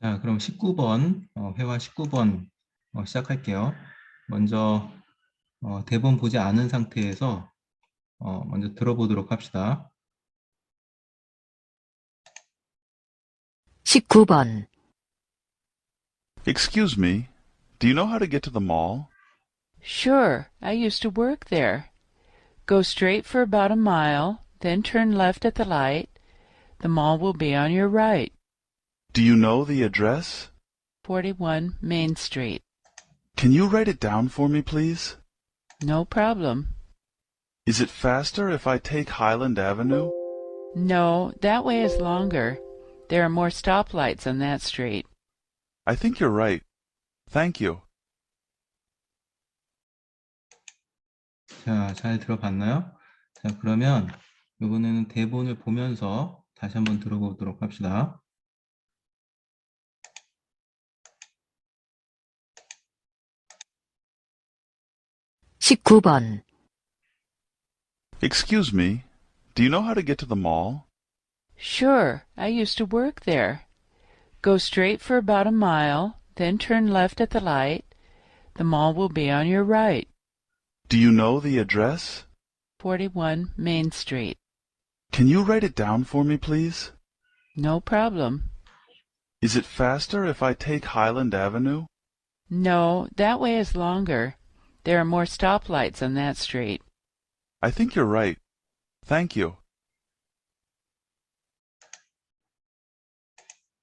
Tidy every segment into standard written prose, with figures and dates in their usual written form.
자, 그럼 19번, 회화 19번 시작할게요. 먼저 대본 보지 않은 상태에서 먼저 들어보도록 합시다. 19번. Excuse me, do you know how to get to the mall? Sure, I used to work there. Go straight for about a mile, then turn left at the light. The mall will be on your right. Do you know the address? 41 Main Street. Can you write it down for me, please? No problem. Is it faster if I take Highland Avenue? No, that way is longer. There are more stoplights on that street. I think you're right. Thank you. 자, 잘 들어봤나요? 자, 그러면 이번에는 대본을 보면서 다시 한번 들어보도록 합시다. 십구 번. Excuse me, do you know how to get to the mall? Sure, I used to work there. Go straight for about a mile, then turn left at the light. The mall will be on your right. Do you know the address? 41 Main Street. Can you write it down for me, please? No problem. Is it faster if I take Highland Avenue? No, that way is longer. There are more stoplights on that street. I think you're right. Thank you.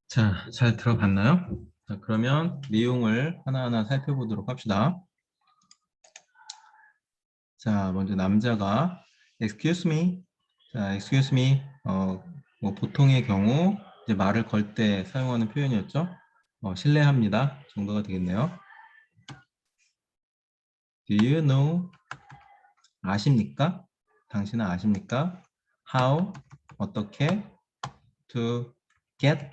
자, 잘 들어봤나요? 자, 그러면 내용을 하나하나 살펴보도록 합시다. 자, 먼저 남자가 excuse me. 자, excuse me. 뭐 보통의 경우 이제 말을 걸 때 사용하는 표현이었죠. 실례합니다 정도가 되겠네요. Do you know? 아십니까? 당신은 아십니까? How? 어떻게? To get?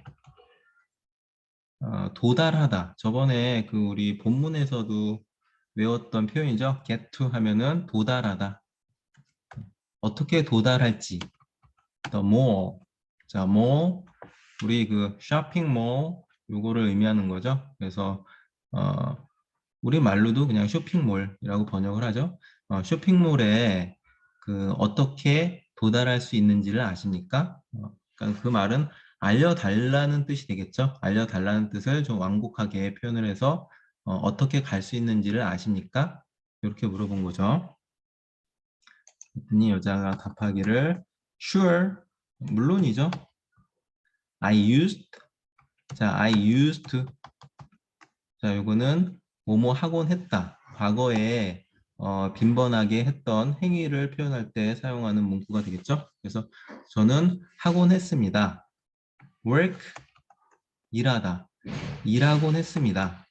도달하다. 저번에 그 우리 본문에서도 외웠던 표현이죠. get to 하면은 도달하다. 어떻게 도달할지. the mall. 자, mall. 우리 그 쇼핑몰 요거를 의미하는 거죠. 그래서 우리 말로도 그냥 쇼핑몰이라고 번역을 하죠. 쇼핑몰에 그 어떻게 도달할 수 있는지를 아십니까? 그러니까 그 말은 알려달라는 뜻이 되겠죠. 알려달라는 뜻을 좀 완곡하게 표현을 해서 어떻게 갈 수 있는지를 아십니까? 이렇게 물어본 거죠. 그랬더니 여자가 답하기를 sure, 물론이죠. I used, 자, I used to, 자, 요거는 뭐뭐 하곤 했다. 과거에 빈번하게 했던 행위를 표현할 때 사용하는 문구가 되겠죠. 그래서 저는 하곤 했습니다. work, 일하다. 일하곤 했습니다.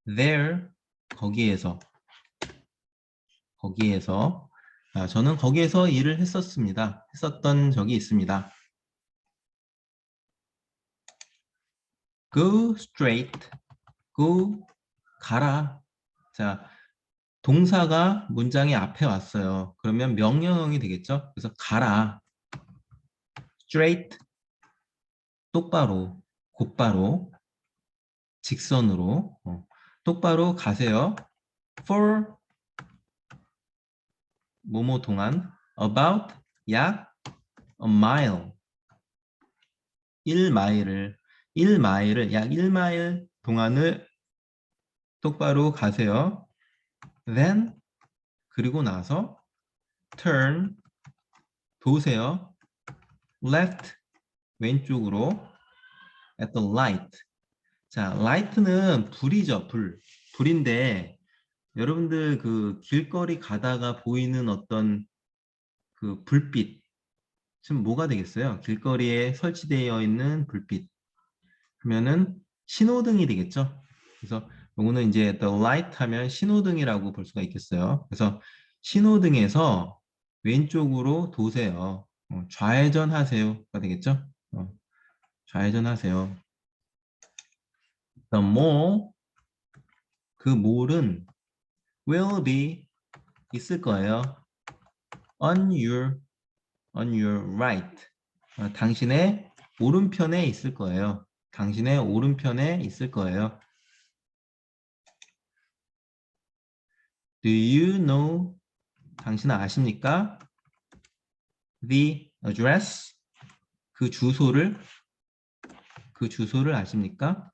there, 거기에서. 저는 거기에서 일을 했었습니다. 했었던 적이 있습니다. go straight, go, 가라. 자, 동사가 문장의 앞에 왔어요. 그러면 명령형이 되겠죠. 그래서 가라. straight, 똑바로, 곧바로, 직선으로. 똑바로 가세요. for, 뭐뭐 동안. about, 약, a mile, 1마일을, 약 1마일 동안을 똑바로 가세요. then, 그리고 나서 turn, 도세요. left, 왼쪽으로 at the light. 자, light는 불이죠, 불. 불인데 여러분들 그 길거리 가다가 보이는 어떤 그 불빛 지금 뭐가 되겠어요? 길거리에 설치되어 있는 불빛. 그러면은 신호등이 되겠죠. 그래서 요거는 이제 the light 하면 신호등이라고 볼 수가 있겠어요. 그래서 신호등에서 왼쪽으로 도세요. 좌회전하세요가 되겠죠. 좌회전하세요. The mall, 그 몰은 will be 있을 거예요. on your right. 당신의 오른편에 있을 거예요. 당신의 오른편에 있을 거예요. Do you know? 당신은 아십니까? The address? 그 주소를 아십니까?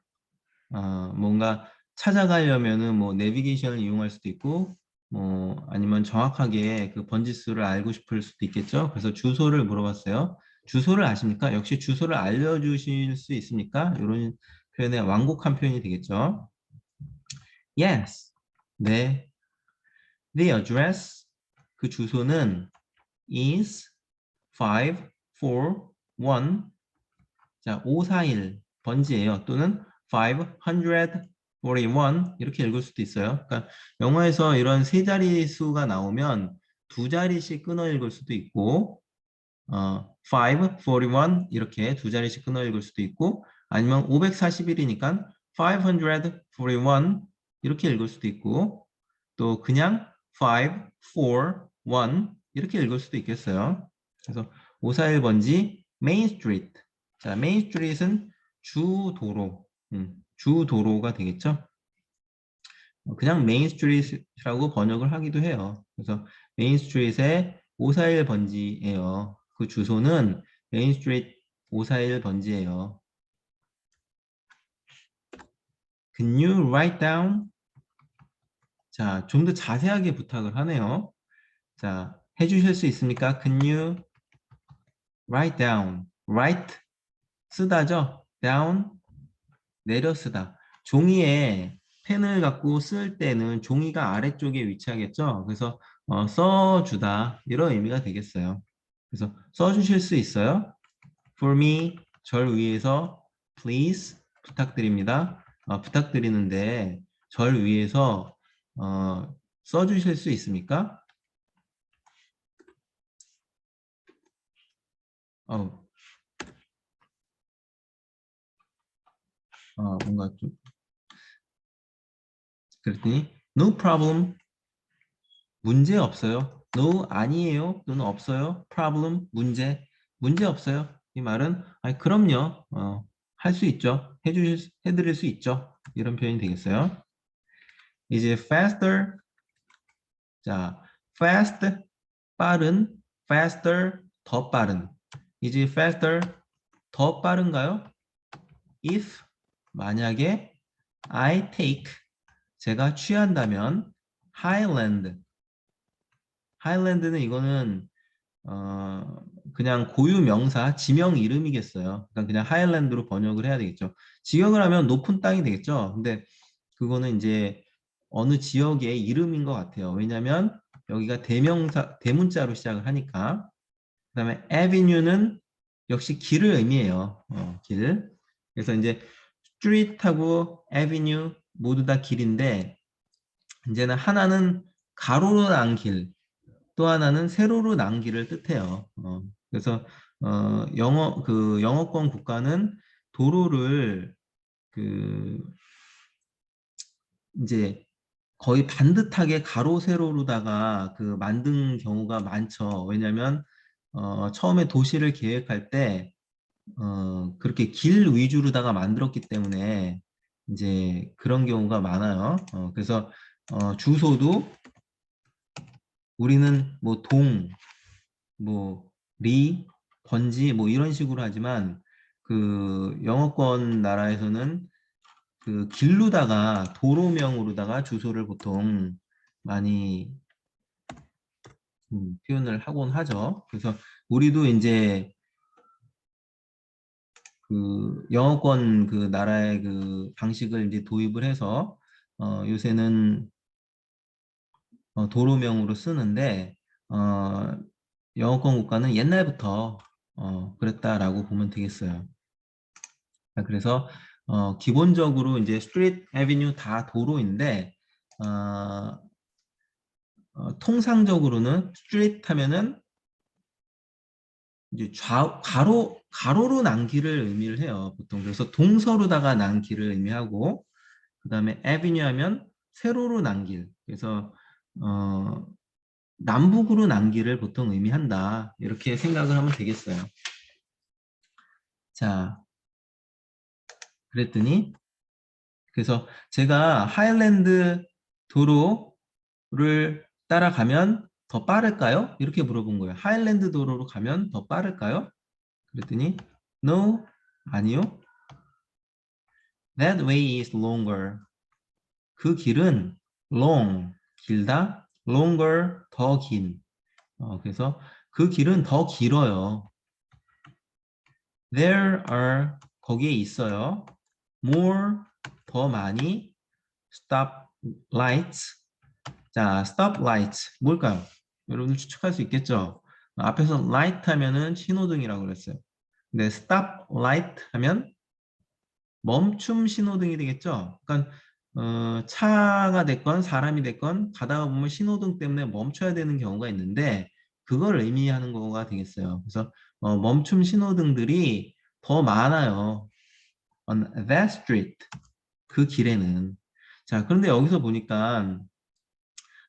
뭔가 찾아가려면은 뭐 내비게이션을 이용할 수도 있고, 뭐 아니면 정확하게 그 번지수를 알고 싶을 수도 있겠죠. 그래서 주소를 물어봤어요. 주소를 아십니까? 역시 주소를 알려주실 수 있습니까? 이런 표현의 완곡한 표현이 되겠죠. Yes. 네. The address. 그 주소는 is 541. 자, 541 번지예요. 또는 541 이렇게 읽을 수도 있어요. 그러니까 영어에서 이런 세 자리 수가 나오면 두 자리씩 끊어 읽을 수도 있고 541 이렇게 두 자리씩 끊어 읽을 수도 있고 아니면 541이니까 541 이렇게 읽을 수도 있고 또 그냥 541 이렇게 읽을 수도 있겠어요. 그래서 541 번지 메인 스트리트. 자, 메인 스트리트는 주도로, 주도로가 되겠죠. 그냥 메인 스트리트라고 번역을 하기도 해요. 그래서 메인 스트리트의 541 번지예요. 그 주소는 메인 스트리트 541 번지예요. Can you write down? 자, 좀 더 자세하게 부탁을 하네요. 자, 해주실 수 있습니까? Can you write down? write 쓰다죠? down 내려 쓰다. 종이에 펜을 갖고 쓸 때는 종이가 아래쪽에 위치하겠죠? 그래서 써주다 이런 의미가 되겠어요. 그래서 써주실 수 있어요? For me, 절 위해서 please 부탁드립니다. 부탁드리는데 절 위해서 써주실 수 있습니까? 뭔가 좀 그랬더니 no problem 문제 없어요. no 아니에요 또는 없어요. problem 문제 없어요. 이 말은 아니 그럼요. 할 수 있죠. 해드릴 수 있죠. 이런 표현이 되겠어요. 이제 faster 자 fast 빠른 faster 더 빠른 이제 faster 더 빠른가요? if 만약에 I take 제가 취한다면 하일랜드는 이거는 그냥 고유 명사 지명 이름이겠어요. 그러니까 그냥 하일랜드로 번역을 해야 되겠죠. 지역을 하면 높은 땅이 되겠죠. 근데 그거는 이제 어느 지역의 이름인 것 같아요. 왜냐하면 여기가 대명사 대문자로 시작을 하니까. 그다음에 avenue는 역시 길을 의미해요. 길. 그래서 이제 street하고 avenue 모두 다 길인데 이제는 하나는 가로로 난 길, 또 하나는 세로로 난 길을 뜻해요. 그래서 영어권 국가는 도로를 그 이제 거의 반듯하게 가로 세로로다가 그 만든 경우가 많죠. 왜냐하면 처음에 도시를 계획할 때 그렇게 길 위주로다가 만들었기 때문에 이제 그런 경우가 많아요. 그래서 주소도 우리는 뭐 뭐 리, 번지 뭐 이런 식으로 하지만 그 영어권 나라에서는 그 길로다가 도로명으로다가 주소를 보통 많이 표현을 하곤 하죠. 그래서 우리도 이제 그 영어권 그 나라의 그 방식을 이제 도입을 해서 요새는 도로명으로 쓰는데 영어권 국가는 옛날부터 그랬다라고 보면 되겠어요. 그래서 기본적으로 이제 스트리트, 애비뉴 다 도로인데 통상적으로는 스트리트 하면은 이제 가로로 난 길을 의미를 해요. 보통 그래서 동서로다가 난 길을 의미하고 그 다음에 애비뉴 하면 세로로 난 길. 그래서 남북으로 난 길을 보통 의미한다. 이렇게 생각을 하면 되겠어요. 자, 그랬더니 그래서 제가 하일랜드 도로를 따라가면 더 빠를까요? 이렇게 물어본 거예요. 하일랜드 도로로 가면 더 빠를까요? 그랬더니 No, 아니요. That way is longer. 그 길은 long, 길다. longer, 더 긴. 그래서 그 길은 더 길어요. There are, 거기에 있어요. More, 더 많이. Stop lights. 자, stop lights. 뭘까요? 여러분들 추측할 수 있겠죠? 앞에서 light 하면은 신호등이라고 그랬어요. 근데 stop light 하면 멈춤 신호등이 되겠죠? 그러니까 차가 됐건 사람이 됐건 가다가 보면 신호등 때문에 멈춰야 되는 경우가 있는데 그걸 의미하는 거가 되겠어요. 그래서 멈춤 신호등들이 더 많아요. On that street. 그 길에는. 자, 그런데 여기서 보니까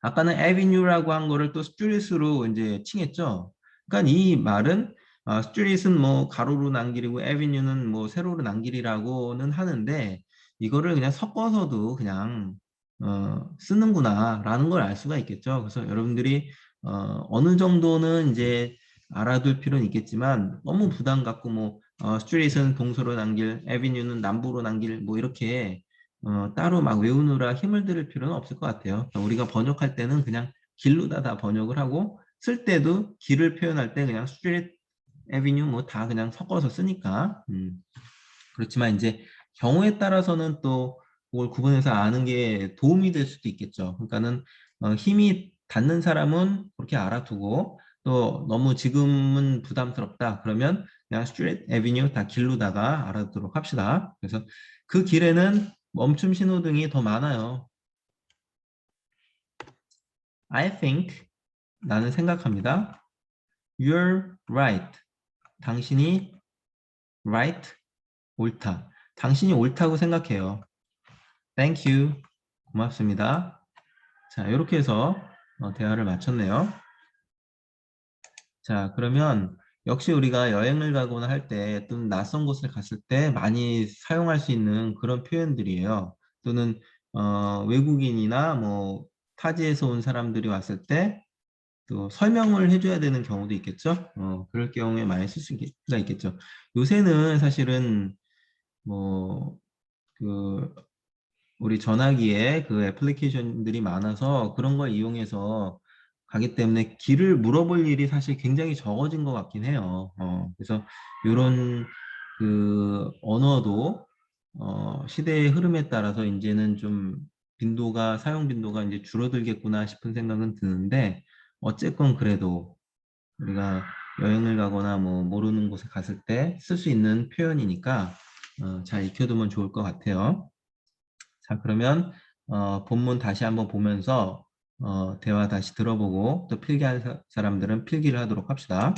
아까는 avenue라고 한 거를 또 street으로 이제 칭했죠. 그러니까 이 말은 street은 뭐 가로로 난 길이고 avenue는 뭐 세로로 난 길이라고는 하는데 이거를 그냥 섞어서도 그냥 쓰는구나라는 걸 알 수가 있겠죠. 그래서 여러분들이 어느 정도는 이제 알아둘 필요는 있겠지만 너무 부담 갖고 뭐 street은 동서로 난 길, avenue는 남부로 난 길 뭐 이렇게 따로 막 외우느라 힘을 들일 필요는 없을 것 같아요. 우리가 번역할 때는 그냥 길로다 다 번역을 하고 쓸 때도 길을 표현할 때 그냥 street, avenue 뭐 다 그냥 섞어서 쓰니까 그렇지만 이제 경우에 따라서는 또 그걸 구분해서 아는 게 도움이 될 수도 있겠죠. 그러니까는 힘이 닿는 사람은 그렇게 알아두고 또 너무 지금은 부담스럽다 그러면 그냥 street, avenue 다 길로다가 알아두도록 합시다. 그래서 그 길에는 멈춤 신호등이 더 많아요. I think, 나는 생각합니다. You're right. 당신이 right, 옳다. 당신이 옳다고 생각해요. Thank you. 고맙습니다. 자, 이렇게 해서 대화를 마쳤네요. 자, 그러면 역시 우리가 여행을 가거나 할 때 또는 낯선 곳을 갔을 때 많이 사용할 수 있는 그런 표현들이에요. 또는 외국인이나 뭐 타지에서 온 사람들이 왔을 때 또 설명을 해줘야 되는 경우도 있겠죠. 그럴 경우에 많이 쓸 수가 있겠죠. 요새는 사실은 뭐 그 우리 전화기에 그 애플리케이션들이 많아서 그런 걸 이용해서 가기 때문에 길을 물어볼 일이 사실 굉장히 적어진 것 같긴 해요. 그래서 이런 그 언어도 시대의 흐름에 따라서 이제는 좀 사용 빈도가 이제 줄어들겠구나 싶은 생각은 드는데 어쨌건 그래도 우리가 여행을 가거나 뭐 모르는 곳에 갔을 때 쓸 수 있는 표현이니까 잘 익혀두면 좋을 것 같아요. 자, 그러면 본문 다시 한번 보면서 대화 다시 들어보고 또 필기할 사람들은 필기를 하도록 합시다.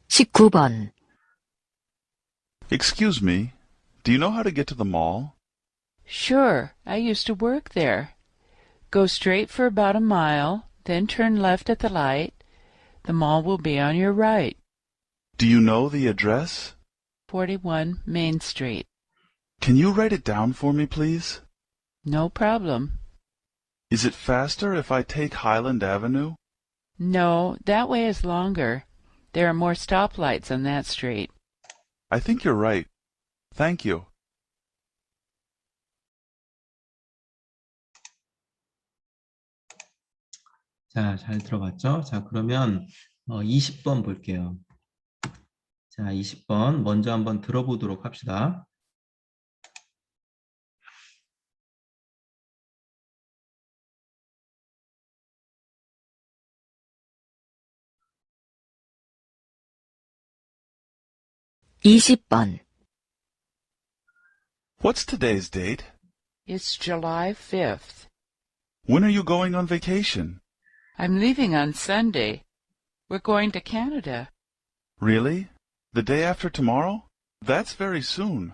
십구 번 Excuse me, do you know how to get to the mall? Sure, I used to work there. Go straight for about a mile, then turn left at the light. The mall will be on your right. Do you know the address? 41 Main Street. Can you write it down for me, please? No problem. Is it faster if I take Highland Avenue? No, that way is longer. There are more stoplights on that street. I think you're right. Thank you. 자, 잘 들어봤죠? 자, 그러면 20번 볼게요. 자, 20번 먼저 한번 들어보도록 합시다. 이십 번 What's today's date? It's July 5th. When are you going on vacation? I'm leaving on Sunday. We're going to Canada. Really? The day after tomorrow? That's very soon.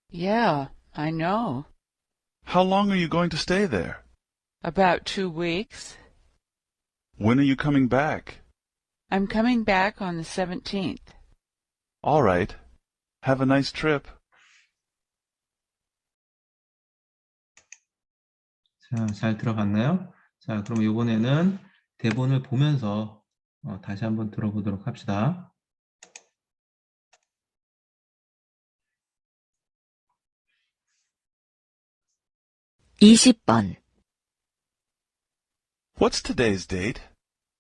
Yeah, I know. How long are you going to stay there? About 2 weeks. When are you coming back? I'm coming back on the 17th. All right. Have a nice trip. 자, 잘 들어갔나요? 자, 그럼 이번에는 대본을 보면서 다시 한번 들어보도록 합시다. 20번. What's today's date?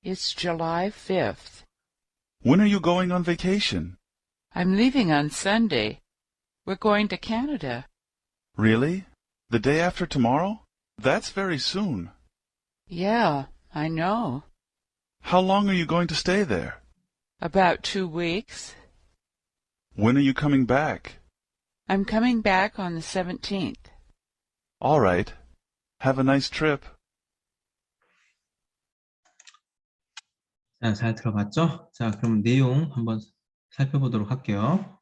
It's July 5th. When are you going on vacation? I'm leaving on Sunday. We're going to Canada. Really? The day after tomorrow? That's very soon. Yeah, I know. How long are you going to stay there? About 2 weeks. When are you coming back? I'm coming back on the 17th. All right. Have a nice trip. 자, 잘 들어봤죠? 자, 그럼 내용 한번 살펴보도록 할게요.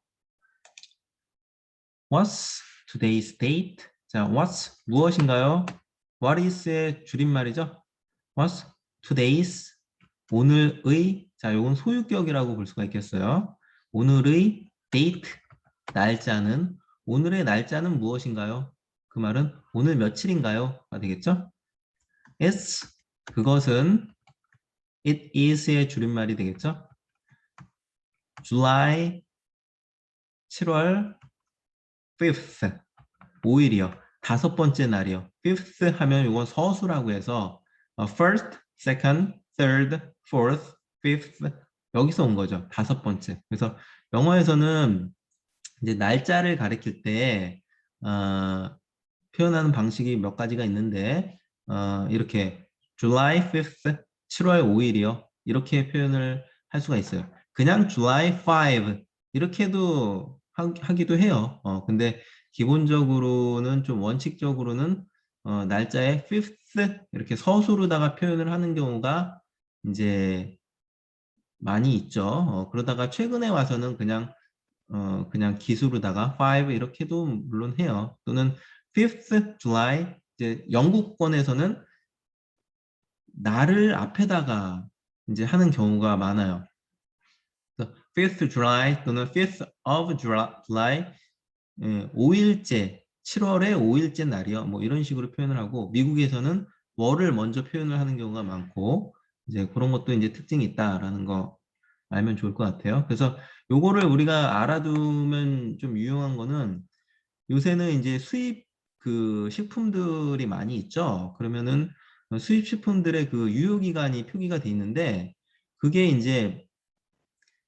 What's today's date? 자, what's 무엇인가요? What is의 줄임말이죠? What's today's 오늘의 자, 요건 소유격이라고 볼 수가 있겠어요. 오늘의 date 날짜는 오늘의 날짜는 무엇인가요? 그 말은 오늘 며칠인가요?가 되겠죠? It's 그것은 it is의 줄임말이 되겠죠? July 7월 5th 5일이요. 다섯 번째 날이요. fifth 하면 이건 서수라고 해서 first, second, third, fourth, fifth 여기서 온 거죠. 다섯 번째. 그래서 영어에서는 이제 날짜를 가리킬 때 표현하는 방식이 몇 가지가 있는데 이렇게 July 5th 7월 5일이요. 이렇게 표현을 할 수가 있어요. 그냥 July 5 이렇게도 하기도 해요. 근데 기본적으로는 좀 원칙적으로는 날짜에 fifth 이렇게 서술로다가 표현을 하는 경우가 이제 많이 있죠. 그러다가 최근에 와서는 그냥 기수로다가 5 이렇게도 물론 해요. 또는 5th July 이제 영국권에서는 날을 앞에다가 이제 하는 경우가 많아요. 5th July 또는 5th of July 5일째 7월의 5일째 날이요. 뭐 이런 식으로 표현을 하고 미국에서는 월을 먼저 표현을 하는 경우가 많고 이제 그런 것도 이제 특징이 있다라는 거 알면 좋을 것 같아요. 그래서 요거를 우리가 알아두면 좀 유용한 거는 요새는 이제 수입 그 식품들이 많이 있죠. 그러면은 수입 식품들의 그 유효기간이 표기가 돼 있는데 그게 이제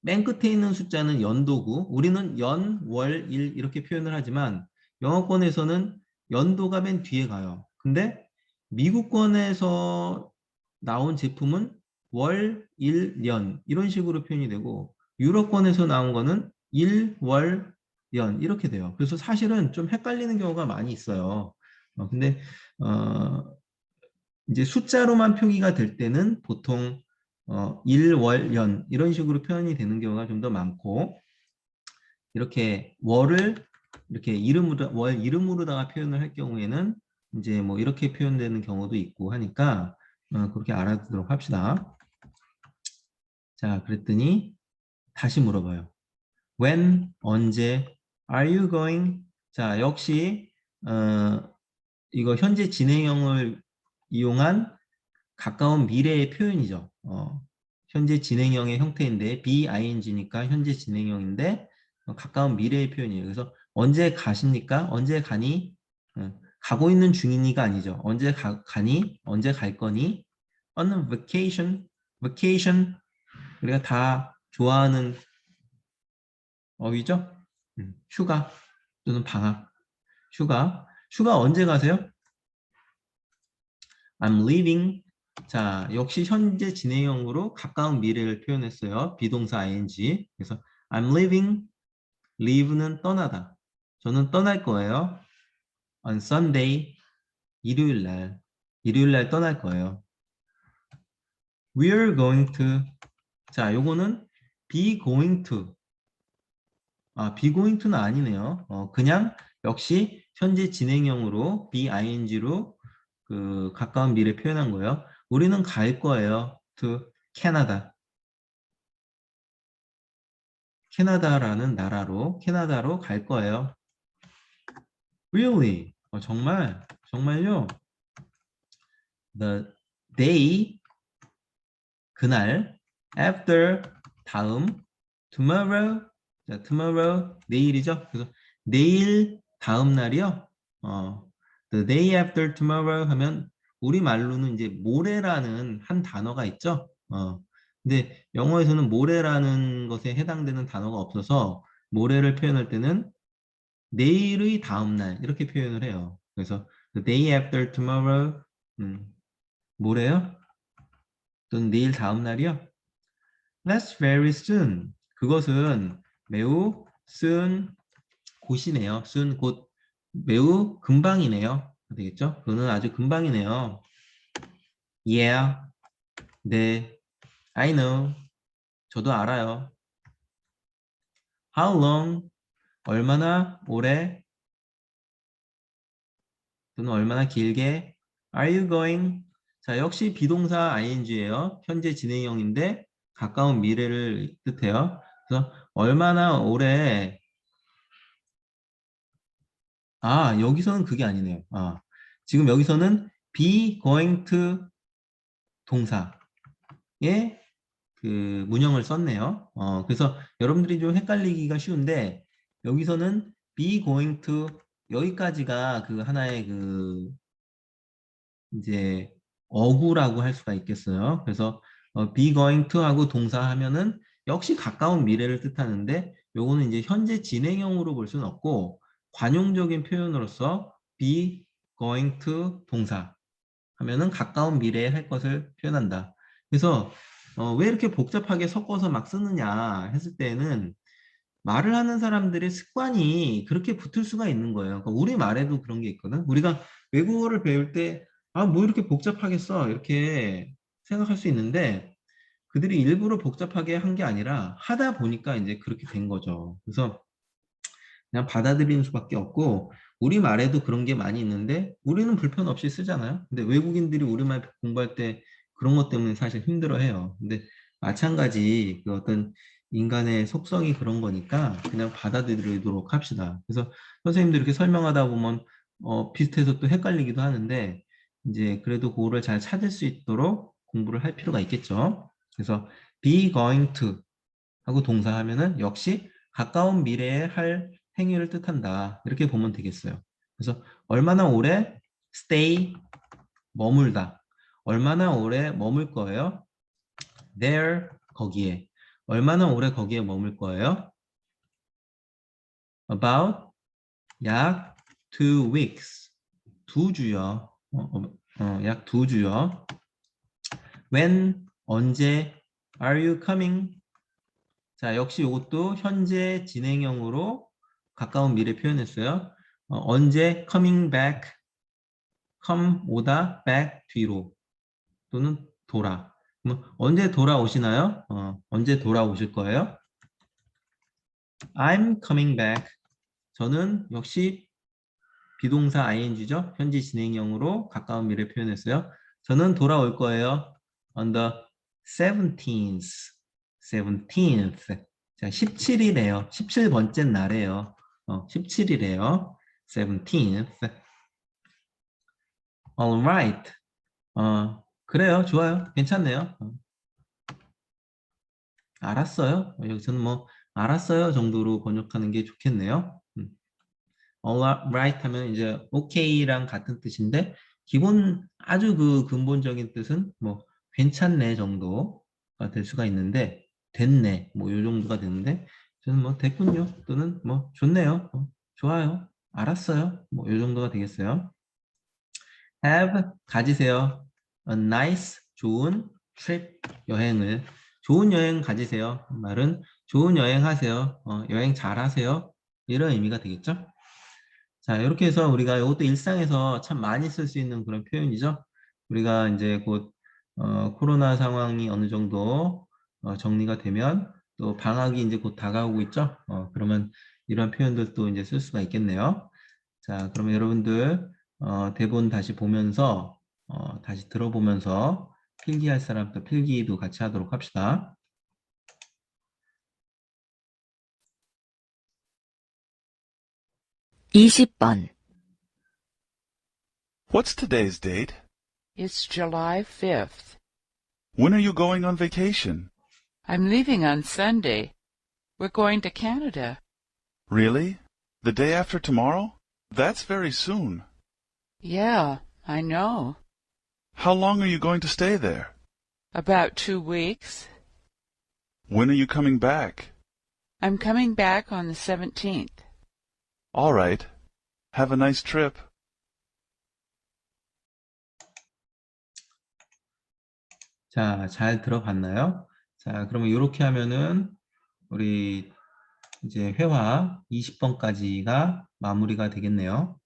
맨 끝에 있는 숫자는 연도고 우리는 연, 월, 일 이렇게 표현을 하지만 영어권에서는 연도가 맨 뒤에 가요. 근데 미국권에서 나온 제품은 월, 일, 년 이런 식으로 표현이 되고 유럽권에서 나온 거는 일, 월, 연 이렇게 돼요. 그래서 사실은 좀 헷갈리는 경우가 많이 있어요. 근데 이제 숫자로만 표기가 될 때는 보통 일, 월, 연 이런 식으로 표현이 되는 경우가 좀 더 많고 이렇게 월을 이렇게 월 이름으로다가 표현을 할 경우에는 이제 뭐 이렇게 표현되는 경우도 있고 하니까 그렇게 알아두도록 합시다. 자, 그랬더니 다시 물어봐요. When, 언제, are you going? 자, 역시 이거 현재 진행형을 이용한 가까운 미래의 표현이죠. 현재 진행형의 형태인데 BING니까 현재 진행형인데 가까운 미래의 표현이에요. 그래서 언제 가십니까? 언제 가니? 가고 있는 중이니가 아니죠. 언제 가니? 언제 갈 거니? On vacation, vacation 우리가 다 좋아하는 어휘죠? 휴가 또는 방학, 휴가 언제 가세요? I'm leaving. 자, 역시 현재 진행형으로 가까운 미래를 표현했어요. 비동사 ing. 그래서 I'm leaving. leave는 떠나다. 저는 떠날 거예요. On Sunday. 일요일 날 떠날 거예요. We're going to. 자, 요거는 be going to. be going to는 아니네요. 그냥 역시 현재 진행형으로 BING로 그 가까운 미래 표현한 거예요. 우리는 갈 거예요. To Canada. 캐나다라는 나라로, 캐나다로 갈 거예요. Really? 정말, 정말요? The day, 그날, after, 다음, tomorrow, 자, tomorrow, 내일이죠. 그래서 내일 다음 날이요. The day after tomorrow 하면 우리말로는 이제 모레라는 한 단어가 있죠. 근데 영어에서는 모레라는 것에 해당되는 단어가 없어서 모레를 표현할 때는 내일의 다음 날 이렇게 표현을 해요. 그래서 the day after tomorrow, 모레요? 또는 내일 다음 날이요? That's very soon. 그것은 매우 soon, 곧이네요. soon, 곧, 매우 금방이네요. 되겠죠? 그거는 아주 금방이네요. Yeah, 네, I know. 저도 알아요. How long? 얼마나 오래? 또는 얼마나 길게? Are you going? 자, 역시 비동사 ing예요. 현재 진행형인데 가까운 미래를 뜻해요. 그래서 얼마나 오래? 여기서는 그게 아니네요. 지금 여기서는 be going to 동사의 그 문형을 썼네요. 그래서 여러분들이 좀 헷갈리기가 쉬운데 여기서는 be going to 여기까지가 그 하나의 그 이제 어구라고 할 수가 있겠어요. 그래서 be going to 하고 동사 하면은 역시 가까운 미래를 뜻하는데 요거는 이제 현재 진행형으로 볼 수는 없고 관용적인 표현으로서 be going to 동사 하면은 가까운 미래에 할 것을 표현한다. 그래서 왜 이렇게 복잡하게 섞어서 막 쓰느냐 했을 때는 말을 하는 사람들의 습관이 그렇게 붙을 수가 있는 거예요. 그러니까 우리 말에도 그런 게 있거든. 우리가 외국어를 배울 때, 뭐 이렇게 복잡하게 써. 이렇게 생각할 수 있는데, 그들이 일부러 복잡하게 한 게 아니라 하다 보니까 이제 그렇게 된 거죠. 그래서 그냥 받아들이는 수밖에 없고, 우리 말에도 그런 게 많이 있는데, 우리는 불편 없이 쓰잖아요. 근데 외국인들이 우리말 공부할 때 그런 것 때문에 사실 힘들어 해요. 근데 마찬가지 그 어떤 인간의 속성이 그런 거니까 그냥 받아들이도록 합시다. 그래서 선생님들 이렇게 설명하다 보면 비슷해서 또 헷갈리기도 하는데 이제 그래도 그거를 잘 찾을 수 있도록 공부를 할 필요가 있겠죠. 그래서 be going to 하고 동사하면은 역시 가까운 미래에 할 행위를 뜻한다. 이렇게 보면 되겠어요. 그래서 얼마나 오래 stay 머물다. 얼마나 오래 머물 거예요? there 거기에. 얼마나 오래 거기에 머물 거예요? about 약 2 weeks. 2주요. 약 2주요. when 언제 are you coming? 자, 역시 이것도 현재 진행형으로 가까운 미래 표현했어요. 언제 coming back, come 오다, back 뒤로 또는 돌아. 그럼 언제 돌아오시나요? 언제 돌아오실 거예요? I'm coming back. 저는 역시 비동사 ing죠. 현재 진행형으로 가까운 미래 표현했어요. 저는 돌아올 거예요. On the 17th. 17th. 자, 17일이에요. 17번째 날이에요. 17일이에요. 17th. Alright. 그래요. 좋아요. 괜찮네요. 알았어요. 여기서는 뭐 알았어요 정도로 번역하는 게 좋겠네요. Alright 하면 이제 OK랑 같은 뜻인데 기본 아주 그 근본적인 뜻은 뭐 괜찮네 정도가 될 수가 있는데 됐네 뭐 요 정도가 되는데 저는 뭐 됐군요 또는 뭐 좋네요 좋아요 알았어요 뭐 요 정도가 되겠어요. Have 가지세요. A nice 좋은 trip 여행을 좋은 여행 가지세요. 말은 좋은 여행 하세요. 여행 잘 하세요. 이런 의미가 되겠죠. 자, 이렇게 해서 우리가 이것도 일상에서 참 많이 쓸 수 있는 그런 표현이죠. 우리가 이제 곧 코로나 상황이 어느 정도 정리가 되면 또 방학이 이제 곧 다가오고 있죠. 그러면 이런 표현들도 이제 쓸 수가 있겠네요. 자, 그러면 여러분들 대본 다시 보면서 다시 들어보면서 필기할 사람 또 필기도 같이 하도록 합시다. 20번. What's today's date? It's July 5th. When are you going on vacation? I'm leaving on Sunday. We're going to Canada. Really? The day after tomorrow? That's very soon. Yeah, I know. How long are you going to stay there? About 2 weeks. When are you coming back? I'm coming back on the 17th. All right. Have a nice trip. 자, 잘 들어봤나요? 자, 그러면 이렇게 하면은 우리 이제 회화 20번까지가 마무리가 되겠네요.